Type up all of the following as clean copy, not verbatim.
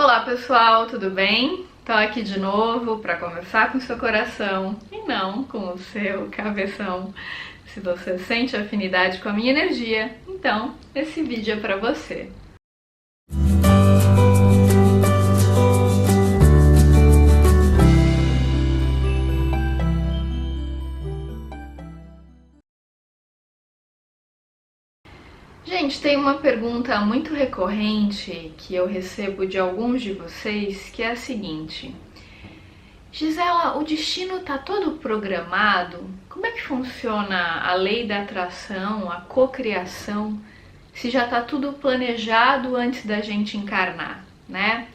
Olá pessoal, tudo bem? Tô aqui de novo para conversar com o seu coração e não com o seu cabeção. Se você sente afinidade com a minha energia, então esse vídeo é para você. Gente, tem uma pergunta muito recorrente que eu recebo de alguns de vocês, que é a seguinte: Gisela, o destino tá todo programado? Como é que funciona a lei da atração, a cocriação, se já tá tudo planejado antes da gente encarnar, né?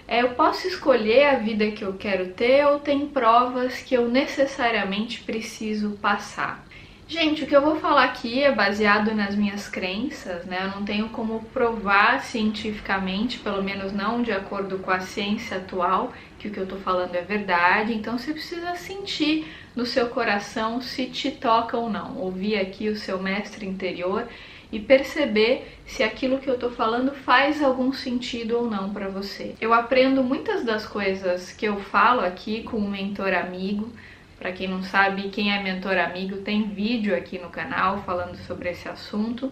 Eu posso escolher a vida que eu quero ter ou tem provas que eu necessariamente preciso passar? Gente, o que eu vou falar aqui é baseado nas minhas crenças, né? Eu não tenho como provar cientificamente, pelo menos não de acordo com a ciência atual, que o que eu tô falando é verdade. Então você precisa sentir no seu coração se te toca ou não. Ouvir aqui o seu mestre interior e perceber se aquilo que eu tô falando faz algum sentido ou não para você. Eu aprendo muitas das coisas que eu falo aqui com um mentor amigo. Para quem não sabe, quem é mentor amigo, tem vídeo aqui no canal falando sobre esse assunto.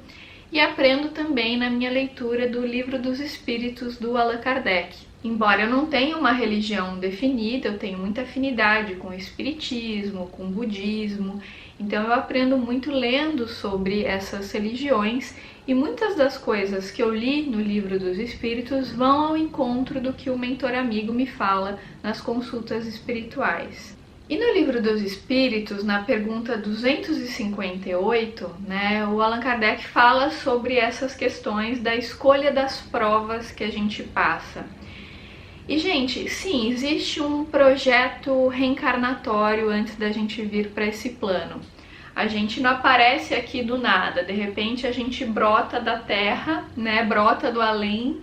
E aprendo também na minha leitura do Livro dos Espíritos do Allan Kardec. Embora eu não tenha uma religião definida, eu tenho muita afinidade com o espiritismo, com o budismo. Então eu aprendo muito lendo sobre essas religiões e muitas das coisas que eu li no Livro dos Espíritos vão ao encontro do que o mentor amigo me fala nas consultas espirituais. E no Livro dos Espíritos, na pergunta 258, né, o Allan Kardec fala sobre essas questões da escolha das provas que a gente passa. E, gente, sim, existe um projeto reencarnatório antes da gente vir para esse plano. A gente não aparece aqui do nada, de repente a gente brota da terra, né, brota do além,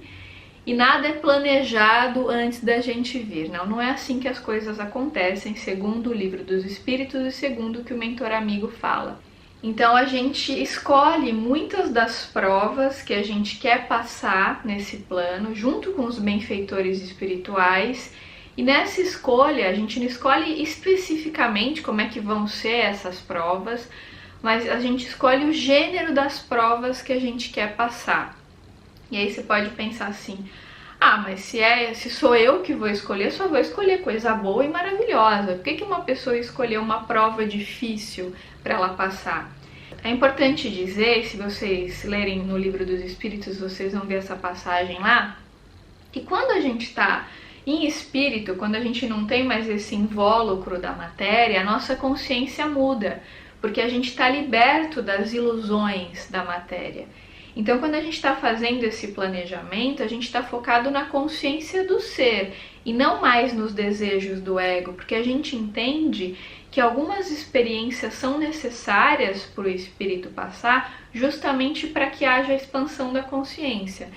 e nada é planejado antes da gente vir. Não é assim que as coisas acontecem, segundo o Livro dos Espíritos e segundo o que o mentor amigo fala. Então a gente escolhe muitas das provas que a gente quer passar nesse plano, junto com os benfeitores espirituais, e nessa escolha a gente não escolhe especificamente como é que vão ser essas provas, mas a gente escolhe o gênero das provas que a gente quer passar. E aí você pode pensar assim: mas se sou eu que vou escolher, só vou escolher coisa boa e maravilhosa. Por que uma pessoa escolheu uma prova difícil para ela passar? É importante dizer, se vocês lerem no Livro dos Espíritos, vocês vão ver essa passagem lá, que quando a gente está em espírito, quando a gente não tem mais esse invólucro da matéria, a nossa consciência muda, porque a gente está liberto das ilusões da matéria. Então, quando a gente está fazendo esse planejamento, a gente está focado na consciência do ser e não mais nos desejos do ego, porque a gente entende que algumas experiências são necessárias para o espírito passar justamente para que haja a expansão da consciência.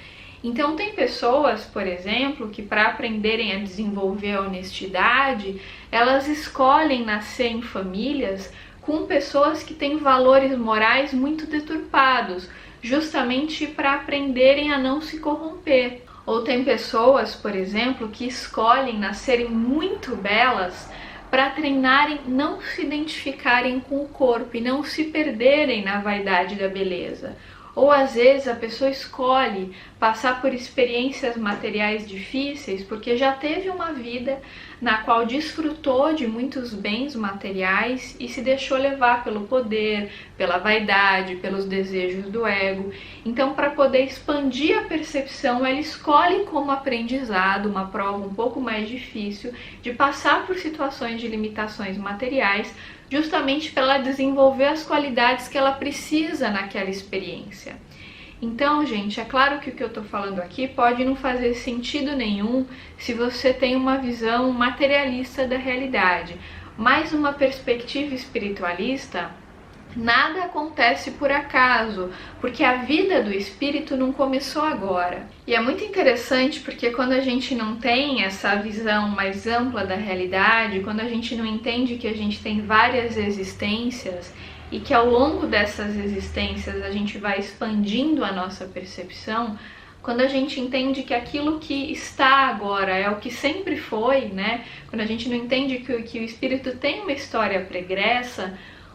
Então, tem pessoas, por exemplo, que para aprenderem a desenvolver a honestidade, elas escolhem nascer em famílias com pessoas que têm valores morais muito deturpados, justamente para aprenderem a não se corromper. Ou tem pessoas, por exemplo, que escolhem nascerem muito belas para treinarem não se identificarem com o corpo e não se perderem na vaidade da beleza. Ou às vezes a pessoa escolhe passar por experiências materiais difíceis porque já teve uma vida na qual desfrutou de muitos bens materiais e se deixou levar pelo poder, pela vaidade, pelos desejos do ego. Então, para poder expandir a percepção, ela escolhe como aprendizado uma prova um pouco mais difícil de passar por situações de limitações materiais, justamente para ela desenvolver as qualidades que ela precisa naquela experiência. Então, gente, é claro que o que eu estou falando aqui pode não fazer sentido nenhum se você tem uma visão materialista da realidade, mas uma perspectiva espiritualista, nada acontece por acaso, porque a vida do espírito não começou agora. E é muito interessante porque quando a gente não tem essa visão mais ampla da realidade, quando a gente não entende que a gente tem várias existências e que ao longo dessas existências a gente vai expandindo a nossa percepção, Quando a gente entende que aquilo que está agora é o que sempre foi, né? Quando a gente não entende que o espírito tem uma história pregressa,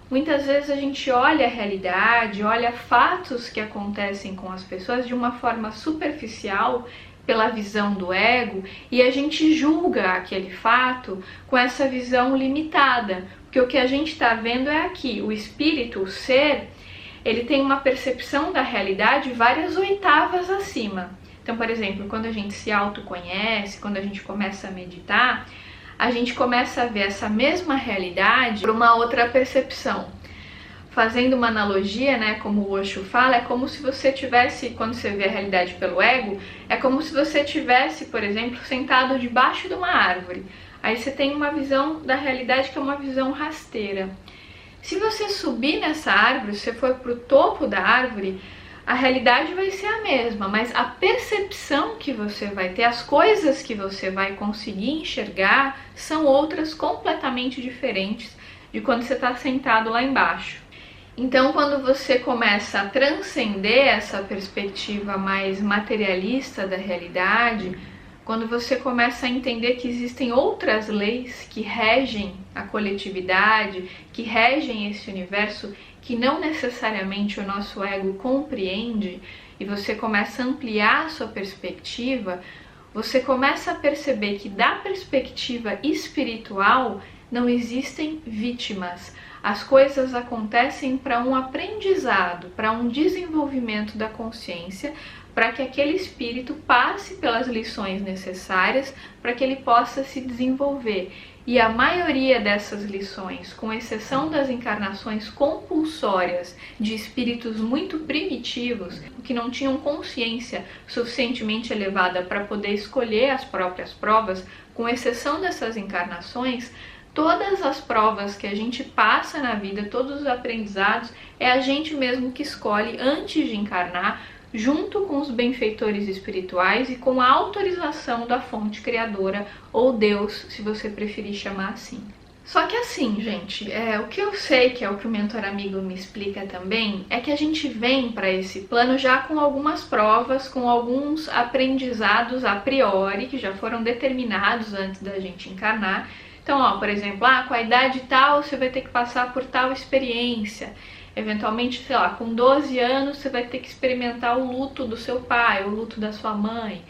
muitas vezes a gente olha a realidade, olha fatos que acontecem com as pessoas de uma forma superficial, pela visão do ego, e a gente julga aquele fato com essa visão limitada, porque o que a gente está vendo é aqui, o espírito, o ser, ele tem uma percepção da realidade várias oitavas acima. Então, por exemplo, quando a gente se autoconhece, quando a gente começa a meditar, a gente começa a ver essa mesma realidade por uma outra percepção. Fazendo uma analogia, né, como o Osho fala, é como se você tivesse, quando você vê a realidade pelo ego, é como se você tivesse, por exemplo, sentado debaixo de uma árvore. Aí você tem uma visão da realidade que é uma visão rasteira. Se você subir nessa árvore, se você for para o topo da árvore, a realidade vai ser a mesma, mas a percepção que você vai ter, as coisas que você vai conseguir enxergar, são outras completamente diferentes de quando você está sentado lá embaixo. Então, quando você começa a transcender essa perspectiva mais materialista da realidade, quando você começa a entender que existem outras leis que regem a coletividade, que regem esse universo, que não necessariamente o nosso ego compreende, e você começa a ampliar a sua perspectiva, você começa a perceber que da perspectiva espiritual não existem vítimas. As coisas acontecem para um aprendizado, para um desenvolvimento da consciência, para que aquele espírito passe pelas lições necessárias para que ele possa se desenvolver. E a maioria dessas lições, com exceção das encarnações compulsórias de espíritos muito primitivos, que não tinham consciência suficientemente elevada para poder escolher as próprias provas, com exceção dessas encarnações, todas as provas que a gente passa na vida, todos os aprendizados, é a gente mesmo que escolhe antes de encarnar, junto com os benfeitores espirituais e com a autorização da fonte criadora, ou Deus, se você preferir chamar assim. Só que assim, gente, o que eu sei, que é o que o mentor amigo me explica também, é que a gente vem para esse plano já com algumas provas, com alguns aprendizados a priori, que já foram determinados antes da gente encarnar. Então, ó, por exemplo, com a idade tal, você vai ter que passar por tal experiência. Eventualmente, sei lá, com 12 anos você vai ter que experimentar o luto do seu pai, o luto da sua mãe,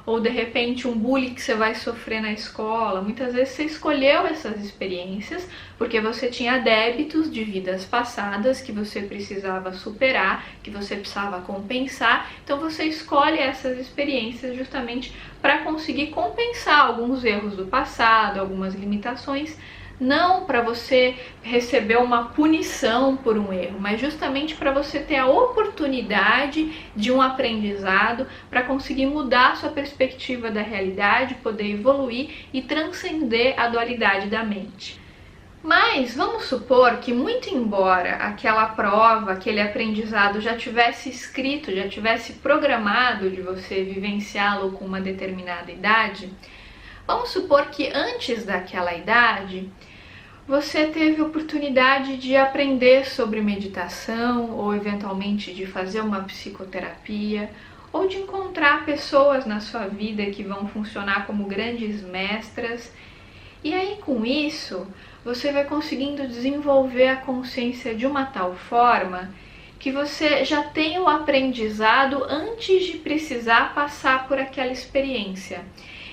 ou de repente um bullying que você vai sofrer na escola. Muitas vezes você escolheu essas experiências porque você tinha débitos de vidas passadas que você precisava superar, que você precisava compensar. Então você escolhe essas experiências justamente para conseguir compensar alguns erros do passado, algumas limitações. Não para você receber uma punição por um erro, mas justamente para você ter a oportunidade de um aprendizado, para conseguir mudar a sua perspectiva da realidade, poder evoluir e transcender a dualidade da mente. Mas vamos supor que, muito embora aquela prova, aquele aprendizado já tivesse escrito, já tivesse programado de você vivenciá-lo com uma determinada idade, vamos supor que antes daquela idade você teve oportunidade de aprender sobre meditação, ou eventualmente de fazer uma psicoterapia, ou de encontrar pessoas na sua vida que vão funcionar como grandes mestras. E aí, com isso, você vai conseguindo desenvolver a consciência de uma tal forma que você já tem o aprendizado antes de precisar passar por aquela experiência.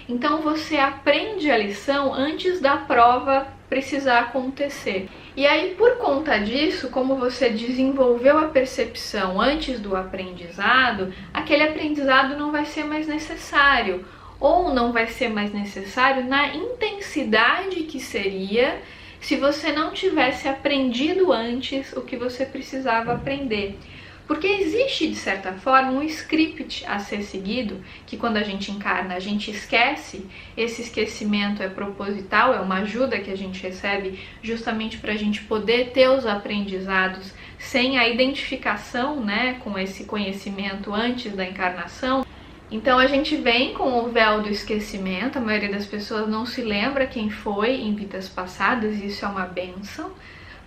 Então você aprende a lição antes da prova precisar acontecer. E aí, por conta disso, como você desenvolveu a percepção antes do aprendizado, aquele aprendizado não vai ser mais necessário, ou não vai ser mais necessário na intensidade que seria se você não tivesse aprendido antes o que você precisava aprender. Porque existe, de certa forma, um script a ser seguido, que quando a gente encarna, a gente esquece. Esse esquecimento é proposital, é uma ajuda que a gente recebe justamente para a gente poder ter os aprendizados sem a identificação, né, com esse conhecimento antes da encarnação. Então a gente vem com o véu do esquecimento, a maioria das pessoas não se lembra quem foi em vidas passadas, e isso é uma bênção.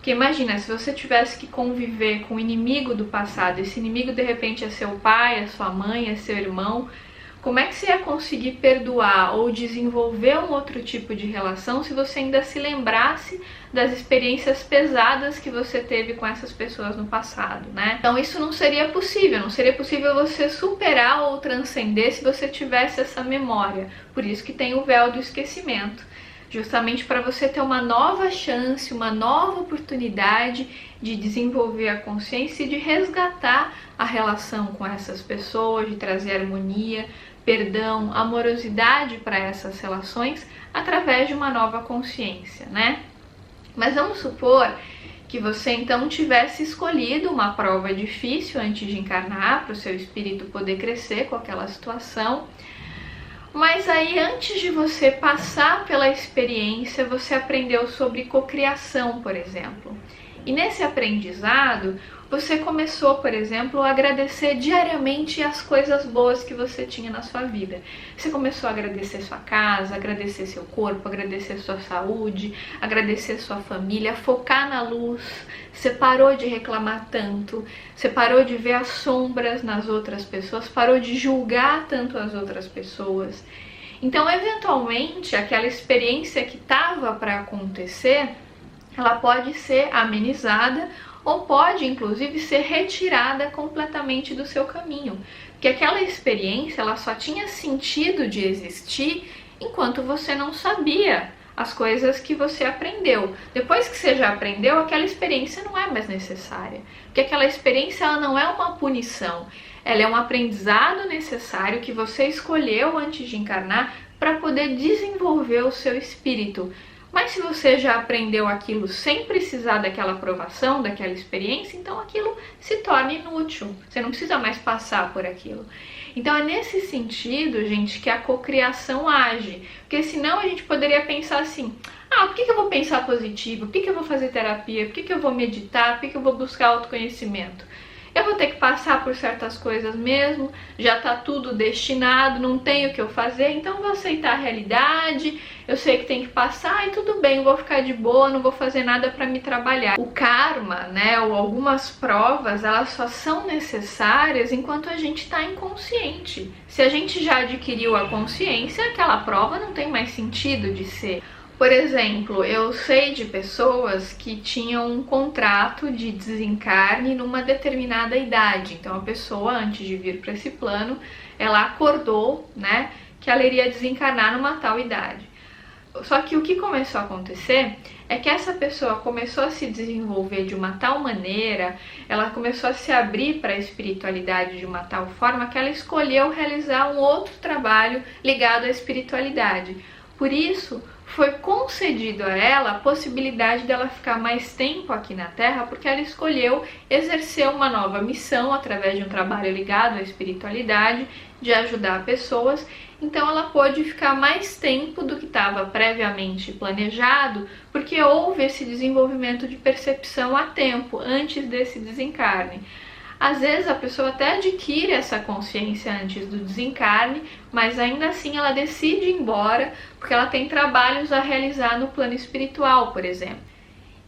Porque imagina, se você tivesse que conviver com o inimigo do passado, esse inimigo de repente é seu pai, é sua mãe, é seu irmão, como é que você ia conseguir perdoar ou desenvolver um outro tipo de relação se você ainda se lembrasse das experiências pesadas que você teve com essas pessoas no passado, né? Então isso não seria possível, não seria possível você superar ou transcender se você tivesse essa memória. Por isso que tem o véu do esquecimento, justamente para você ter uma nova chance, uma nova oportunidade de desenvolver a consciência e de resgatar a relação com essas pessoas, de trazer harmonia, perdão, amorosidade para essas relações através de uma nova consciência, né? Mas vamos supor que você então tivesse escolhido uma prova difícil antes de encarnar, para o seu espírito poder crescer com aquela situação. Mas aí, antes de você passar pela experiência, você aprendeu sobre cocriação, por exemplo. E nesse aprendizado, você começou, por exemplo, a agradecer diariamente as coisas boas que você tinha na sua vida. Você começou a agradecer sua casa, agradecer seu corpo, agradecer sua saúde, agradecer sua família, focar na luz. Você parou de reclamar tanto, você parou de ver as sombras nas outras pessoas, parou de julgar tanto as outras pessoas. Então, eventualmente, aquela experiência que estava para acontecer, ela pode ser amenizada ou pode, inclusive, ser retirada completamente do seu caminho. Porque aquela experiência, ela só tinha sentido de existir enquanto você não sabia as coisas que você aprendeu. Depois que você já aprendeu, aquela experiência não é mais necessária. Porque aquela experiência, ela não é uma punição. Ela é um aprendizado necessário que você escolheu antes de encarnar para poder desenvolver o seu espírito. Mas se você já aprendeu aquilo sem precisar daquela aprovação, daquela experiência, então aquilo se torna inútil. Você não precisa mais passar por aquilo. Então é nesse sentido, gente, que a cocriação age. Porque senão a gente poderia pensar assim, por que eu vou pensar positivo? Por que eu vou fazer terapia? Por que eu vou meditar? Por que eu vou buscar autoconhecimento? Eu vou ter que passar por certas coisas mesmo, já tá tudo destinado, não tenho o que eu fazer, então vou aceitar a realidade, eu sei que tem que passar e tudo bem, vou ficar de boa, não vou fazer nada para me trabalhar. O karma, né, ou algumas provas, elas só são necessárias enquanto a gente está inconsciente. Se a gente já adquiriu a consciência, aquela prova não tem mais sentido de ser. Por exemplo, eu sei de pessoas que tinham um contrato de desencarne numa determinada idade. Então, a pessoa, antes de vir para esse plano, ela acordou, né, que ela iria desencarnar numa tal idade. Só que o que começou a acontecer é que essa pessoa começou a se desenvolver de uma tal maneira, ela começou a se abrir para a espiritualidade de uma tal forma que ela escolheu realizar um outro trabalho ligado à espiritualidade. Por isso, foi concedido a ela a possibilidade dela ficar mais tempo aqui na Terra, porque ela escolheu exercer uma nova missão através de um trabalho ligado à espiritualidade, de ajudar pessoas. Então ela pôde ficar mais tempo do que estava previamente planejado, porque houve esse desenvolvimento de percepção a tempo, antes desse desencarne. Às vezes a pessoa até adquire essa consciência antes do desencarne, mas ainda assim ela decide ir embora porque ela tem trabalhos a realizar no plano espiritual, por exemplo.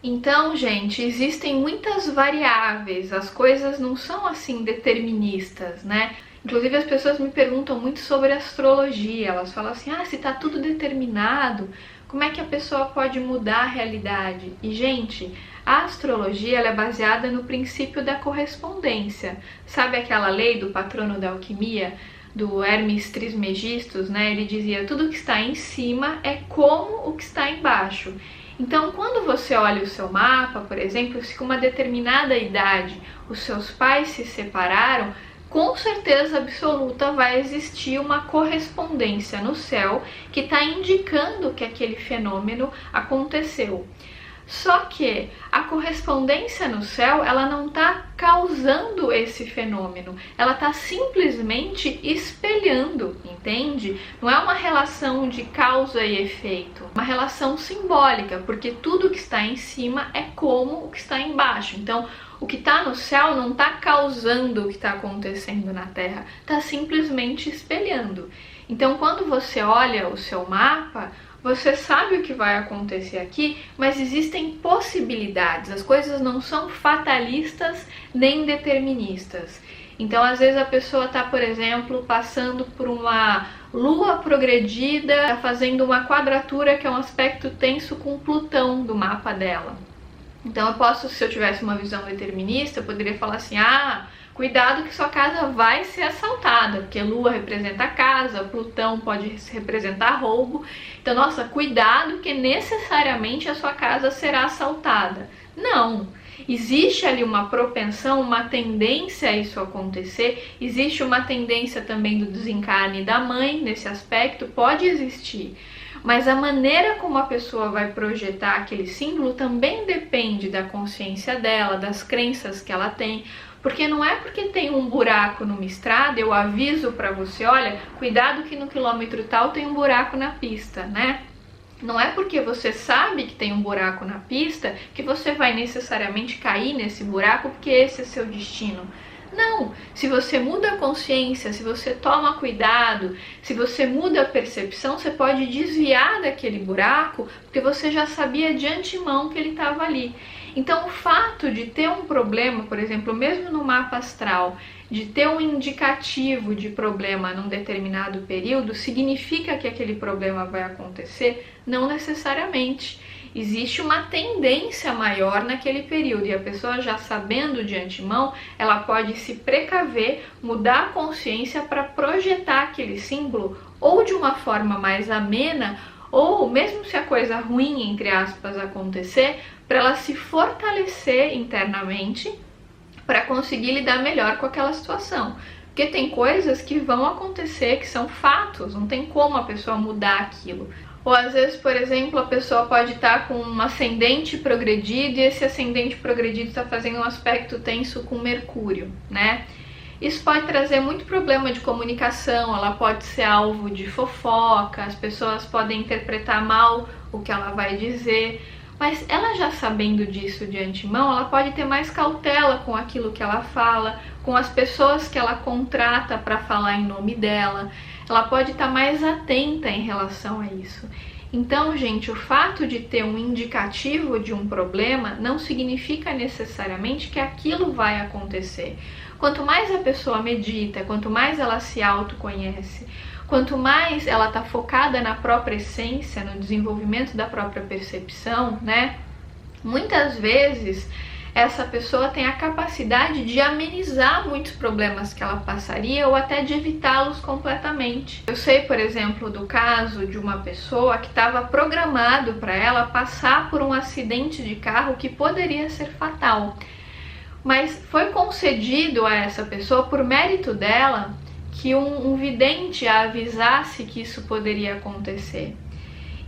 Então, gente, existem muitas variáveis, as coisas não são assim deterministas, né? Inclusive as pessoas me perguntam muito sobre astrologia, elas falam assim, se tá tudo determinado, como é que a pessoa pode mudar a realidade? E, gente, a astrologia ela é baseada no princípio da correspondência. Sabe aquela lei do patrono da alquimia, do Hermes Trismegistus, né? Ele dizia, tudo que está em cima é como o que está embaixo. Então, quando você olha o seu mapa, por exemplo, se com uma determinada idade os seus pais se separaram, com certeza absoluta vai existir uma correspondência no céu que está indicando que aquele fenômeno aconteceu. Só que a correspondência no céu, ela não está causando esse fenômeno, ela está simplesmente espelhando, entende? Não é uma relação de causa e efeito, uma relação simbólica, porque tudo que está em cima é como o que está embaixo. Então, o que está no céu não está causando o que está acontecendo na Terra, está simplesmente espelhando. Então, quando você olha o seu mapa, você sabe o que vai acontecer aqui, mas existem possibilidades. As coisas não são fatalistas nem deterministas. Então, às vezes a pessoa está, por exemplo, passando por uma lua progredida, fazendo uma quadratura que é um aspecto tenso com Plutão do mapa dela. Então eu posso, se eu tivesse uma visão determinista, eu poderia falar assim, cuidado que sua casa vai ser assaltada, porque Lua representa a casa, Plutão pode representar roubo. Então, nossa, cuidado que necessariamente a sua casa será assaltada. Não! Existe ali uma propensão, uma tendência a isso acontecer, existe uma tendência também do desencarne da mãe nesse aspecto, pode existir. Mas a maneira como a pessoa vai projetar aquele símbolo também depende da consciência dela, das crenças que ela tem. Porque não é porque tem um buraco numa estrada, eu aviso para você, olha, cuidado que no quilômetro tal tem um buraco na pista, né? Não é porque você sabe que tem um buraco na pista que você vai necessariamente cair nesse buraco porque esse é seu destino. Não, se você muda a consciência, se você toma cuidado, se você muda a percepção, você pode desviar daquele buraco porque você já sabia de antemão que ele estava ali. Então o fato de ter um problema, por exemplo, mesmo no mapa astral, de ter um indicativo de problema num determinado período, significa que aquele problema vai acontecer? Não necessariamente. Existe uma tendência maior naquele período e a pessoa já sabendo de antemão, ela pode se precaver, mudar a consciência para projetar aquele símbolo ou de uma forma mais amena, ou mesmo se a coisa ruim, entre aspas, acontecer, para ela se fortalecer internamente para conseguir lidar melhor com aquela situação. Porque tem coisas que vão acontecer, que são fatos, não tem como a pessoa mudar aquilo. Ou às vezes, por exemplo, a pessoa pode estar com um ascendente progredido e esse ascendente progredido está fazendo um aspecto tenso com Mercúrio, né? Isso pode trazer muito problema de comunicação, ela pode ser alvo de fofoca, as pessoas podem interpretar mal o que ela vai dizer. Mas ela já sabendo disso de antemão, ela pode ter mais cautela com aquilo que ela fala, com as pessoas que ela contrata para falar em nome dela. Ela pode estar mais atenta em relação a isso. Então, gente, o fato de ter um indicativo de um problema não significa necessariamente que aquilo vai acontecer. Quanto mais a pessoa medita, quanto mais ela se autoconhece, quanto mais ela está focada na própria essência, no desenvolvimento da própria percepção, né? Muitas vezes essa pessoa tem a capacidade de amenizar muitos problemas que ela passaria ou até de evitá-los completamente. Eu sei, por exemplo, do caso de uma pessoa que estava programado para ela passar por um acidente de carro que poderia ser fatal. Mas foi concedido a essa pessoa, por mérito dela, que um vidente a avisasse que isso poderia acontecer.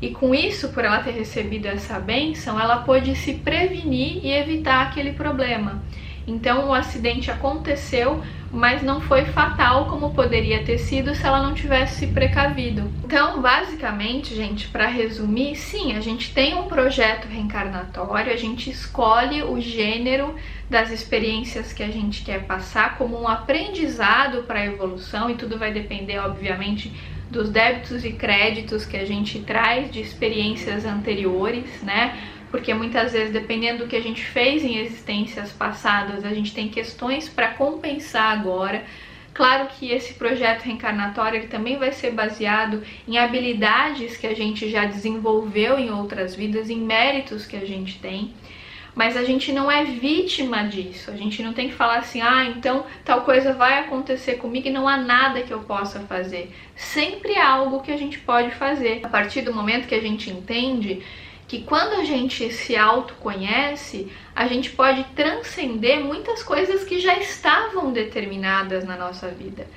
E com isso, por ela ter recebido essa bênção, ela pôde se prevenir e evitar aquele problema. Então o acidente aconteceu, mas não foi fatal como poderia ter sido se ela não tivesse se precavido. Então, basicamente, gente, para resumir, sim, a gente tem um projeto reencarnatório, a gente escolhe o gênero das experiências que a gente quer passar como um aprendizado para a evolução, e tudo vai depender, obviamente, dos débitos e créditos que a gente traz de experiências anteriores, né? Porque muitas vezes, dependendo do que a gente fez em existências passadas, a gente tem questões para compensar agora. Claro que esse projeto reencarnatório ele também vai ser baseado em habilidades que a gente já desenvolveu em outras vidas, em méritos que a gente tem. Mas a gente não é vítima disso, a gente não tem que falar assim, então tal coisa vai acontecer comigo e não há nada que eu possa fazer. Sempre há algo que a gente pode fazer. A partir do momento que a gente entende que quando a gente se autoconhece, a gente pode transcender muitas coisas que já estavam determinadas na nossa vida.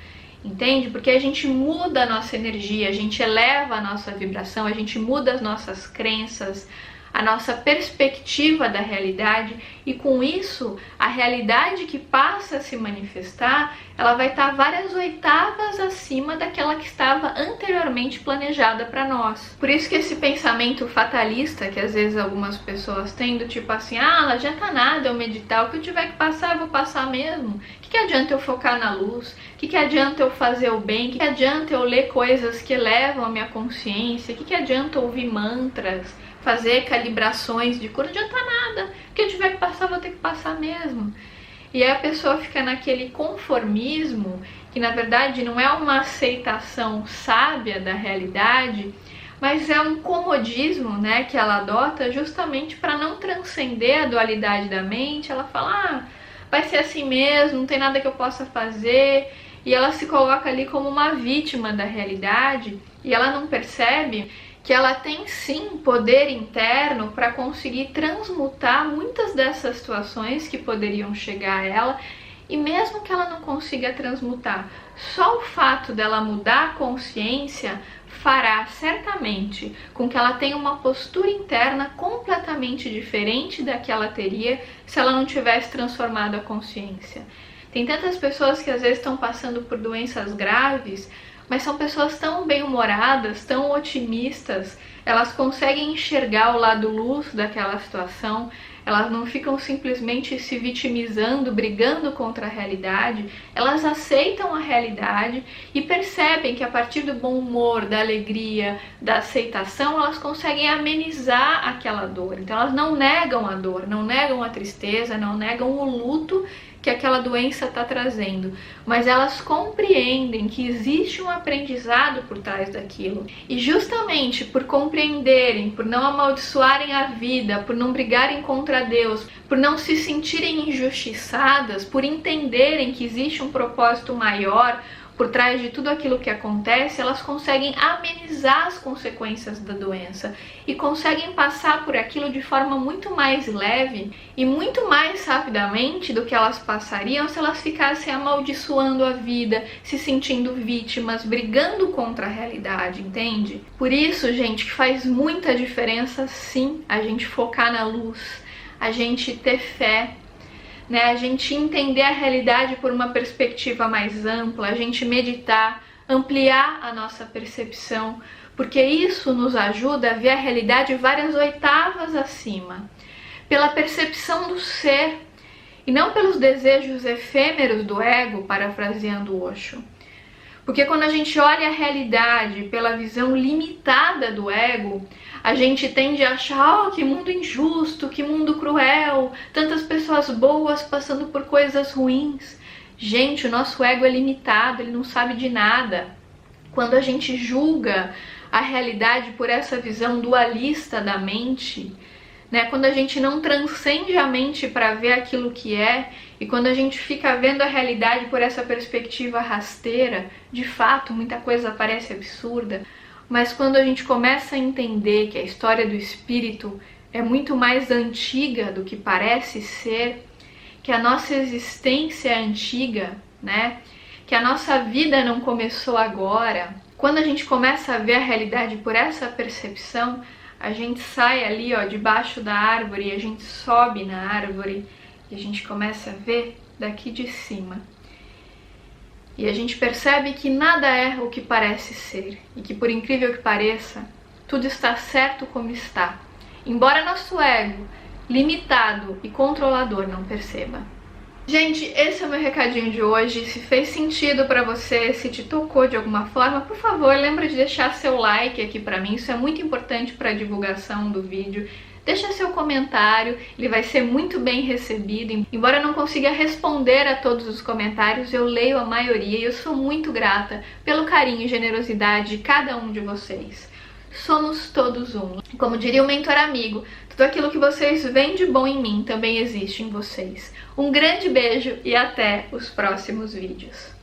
Entende? Porque a gente muda a nossa energia, a gente eleva a nossa vibração, a gente muda as nossas crenças, a nossa perspectiva da realidade, e com isso a realidade que passa a se manifestar, ela vai estar várias oitavas acima daquela que estava anteriormente planejada para nós. Por isso que esse pensamento fatalista que às vezes algumas pessoas têm, do tipo assim, ah, não adianta nada eu meditar, o que eu tiver que passar eu vou passar mesmo. O que adianta eu focar na luz? O que adianta eu fazer o bem? O que adianta eu ler coisas que elevam a minha consciência? O que adianta ouvir mantras? Fazer calibrações de cura? Não adianta nada. O que eu tiver que passar, vou ter que passar mesmo. E aí a pessoa fica naquele conformismo, que na verdade não é uma aceitação sábia da realidade, mas é um comodismo, né, que ela adota justamente para não transcender a dualidade da mente. Ela fala, ah, vai ser assim mesmo, não tem nada que eu possa fazer, e ela se coloca ali como uma vítima da realidade, e ela não percebe que ela tem sim poder interno para conseguir transmutar muitas dessas situações que poderiam chegar a ela. E mesmo que ela não consiga transmutar, só o fato dela mudar a consciência fará certamente com que ela tenha uma postura interna completamente diferente da que ela teria se ela não tivesse transformado a consciência. Tem tantas pessoas que às vezes estão passando por doenças graves, mas são pessoas tão bem-humoradas, tão otimistas, elas conseguem enxergar o lado luz daquela situação, elas não ficam simplesmente se vitimizando, brigando contra a realidade, elas aceitam a realidade e percebem que a partir do bom humor, da alegria, da aceitação, elas conseguem amenizar aquela dor. Então elas não negam a dor, não negam a tristeza, não negam o luto que aquela doença está trazendo, mas elas compreendem que existe um aprendizado por trás daquilo. E justamente por compreenderem, por não amaldiçoarem a vida, por não brigarem contra Deus, por não se sentirem injustiçadas, por entenderem que existe um propósito maior por trás de tudo aquilo que acontece, elas conseguem amenizar as consequências da doença e conseguem passar por aquilo de forma muito mais leve e muito mais rapidamente do que elas passariam se elas ficassem amaldiçoando a vida, se sentindo vítimas, brigando contra a realidade, entende? Por isso, gente, que faz muita diferença sim a gente focar na luz, a gente ter fé, né? A gente entender a realidade por uma perspectiva mais ampla, a gente meditar, ampliar a nossa percepção, porque isso nos ajuda a ver a realidade várias oitavas acima, pela percepção do ser e não pelos desejos efêmeros do ego, parafraseando Osho. Porque quando a gente olha a realidade pela visão limitada do ego, a gente tende a achar, oh, que mundo injusto, que mundo cruel, tantas pessoas boas passando por coisas ruins. Gente, o nosso ego é limitado, ele não sabe de nada. Quando a gente julga a realidade por essa visão dualista da mente, né, quando a gente não transcende a mente para ver aquilo que é, e quando a gente fica vendo a realidade por essa perspectiva rasteira, de fato, muita coisa parece absurda, mas quando a gente começa a entender que a história do espírito é muito mais antiga do que parece ser, que a nossa existência é antiga, né, que a nossa vida não começou agora, quando a gente começa a ver a realidade por essa percepção, a gente sai ali, ó, debaixo da árvore, e a gente sobe na árvore e a gente começa a ver daqui de cima. E a gente percebe que nada é o que parece ser e que, por incrível que pareça, tudo está certo como está, embora nosso ego, limitado e controlador, não perceba. Gente, esse é o meu recadinho de hoje. Se fez sentido pra você, se te tocou de alguma forma, por favor, lembra de deixar seu like aqui pra mim. Isso é muito importante para a divulgação do vídeo. Deixa seu comentário, ele vai ser muito bem recebido. Embora eu não consiga responder a todos os comentários, eu leio a maioria e eu sou muito grata pelo carinho e generosidade de cada um de vocês. Somos todos um. Como diria o mentor amigo, tudo aquilo que vocês veem de bom em mim também existe em vocês. Um grande beijo e até os próximos vídeos.